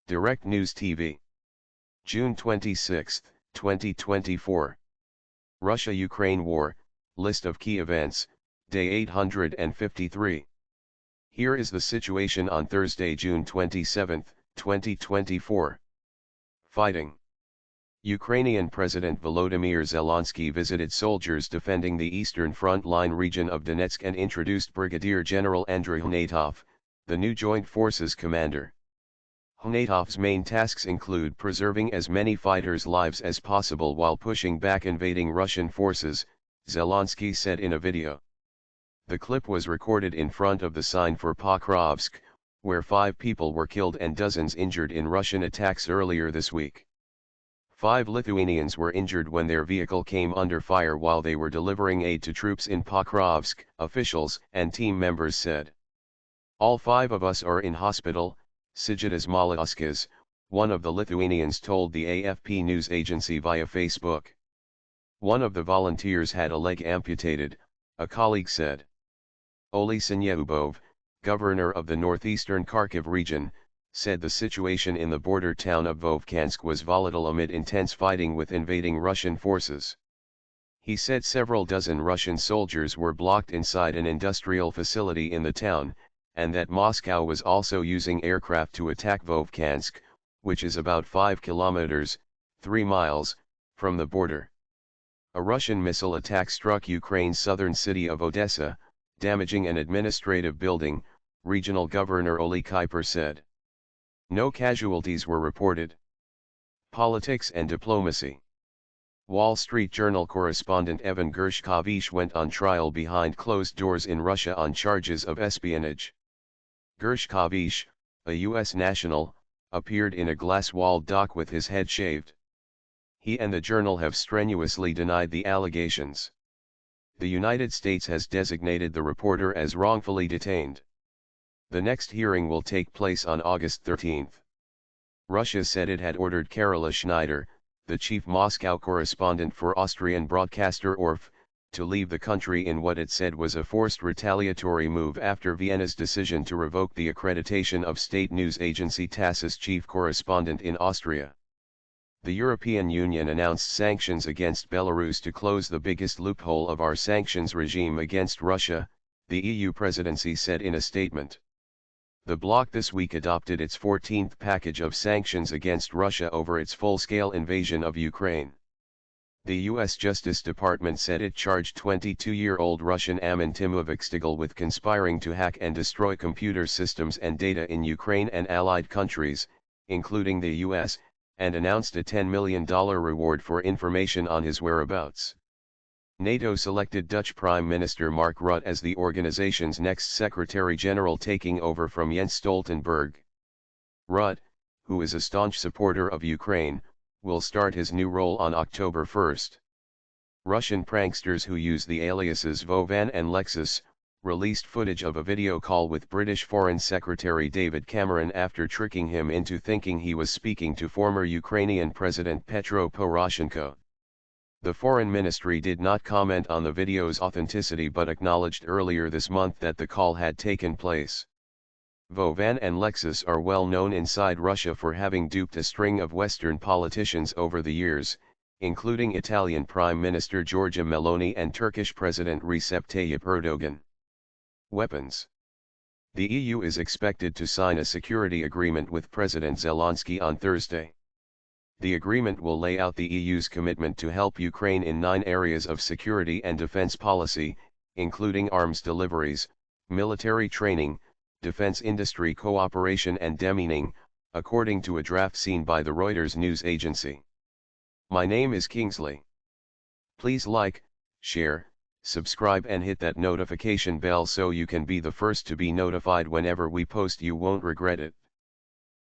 Direct News TV. June 26, 2024. Russia-Ukraine War, List of Key Events, Day 853. Here is the situation on Thursday, June 27, 2024. Fighting. Ukrainian President Volodymyr Zelensky visited soldiers defending the eastern front line region of Donetsk and introduced Brigadier General Andriy Hnatov, the new Joint Forces commander. Hnatov's main tasks include preserving as many fighters' lives as possible while pushing back invading Russian forces, Zelensky said in a video. The clip was recorded in front of the sign for Pokrovsk, where 5 people were killed and dozens injured in Russian attacks earlier this week. 5 Lithuanians were injured when their vehicle came under fire while they were delivering aid to troops in Pokrovsk, officials and team members said. All 5 of us are in hospital, Sigitas Malauskas, one of the Lithuanians told the AFP news agency via Facebook. One of the volunteers had a leg amputated, a colleague said. Oleh Syniehubov, governor of the northeastern Kharkiv region, said the situation in the border town of Vovkhansk was volatile amid intense fighting with invading Russian forces. He said several dozen Russian soldiers were blocked inside an industrial facility in the town, and that Moscow was also using aircraft to attack Vovkhansk, which is about 5 kilometers, 3 miles, from the border. A Russian missile attack struck Ukraine's southern city of Odessa, damaging an administrative building, regional governor Oleh Kuiper said. No casualties were reported. Politics and diplomacy. Wall Street Journal correspondent Evan Gershkovich went on trial behind closed doors in Russia on charges of espionage. Gershkovich, a U.S. national, appeared in a glass-walled dock with his head shaved. He and the Journal have strenuously denied the allegations. The United States has designated the reporter as wrongfully detained. The next hearing will take place on August 13. Russia said it had ordered Carola Schneider, the chief Moscow correspondent for Austrian broadcaster ORF, to leave the country in what it said was a forced retaliatory move after Vienna's decision to revoke the accreditation of state news agency TASS's chief correspondent in Austria. The European Union announced sanctions against Belarus to close the biggest loophole of our sanctions regime against Russia, the EU presidency said in a statement. The bloc this week adopted its 14th package of sanctions against Russia over its full-scale invasion of Ukraine. The U.S. Justice Department said it charged 22-year-old Russian Amin Timovixtigel with conspiring to hack and destroy computer systems and data in Ukraine and allied countries, including the U.S., and announced a $10 million reward for information on his whereabouts. NATO selected Dutch Prime Minister Mark Rutte as the organization's next Secretary-General, taking over from Jens Stoltenberg. Rutte, who is a staunch supporter of Ukraine, will start his new role on October 1. Russian pranksters who use the aliases Vovan and Lexus, released footage of a video call with British Foreign Secretary David Cameron after tricking him into thinking he was speaking to former Ukrainian President Petro Poroshenko. The Foreign Ministry did not comment on the video's authenticity but acknowledged earlier this month that the call had taken place. Vovan and Lexus are well known inside Russia for having duped a string of Western politicians over the years, including Italian Prime Minister Giorgia Meloni and Turkish President Recep Tayyip Erdogan. Weapons. The EU is expected to sign a security agreement with President Zelensky on Thursday. The agreement will lay out the EU's commitment to help Ukraine in 9 areas of security and defense policy, including arms deliveries, military training, defense industry cooperation and demining, according to a draft seen by the Reuters news agency. My name is Kingsley. Please like, share, subscribe and hit that notification bell so you can be the first to be notified whenever we post. You won't regret it.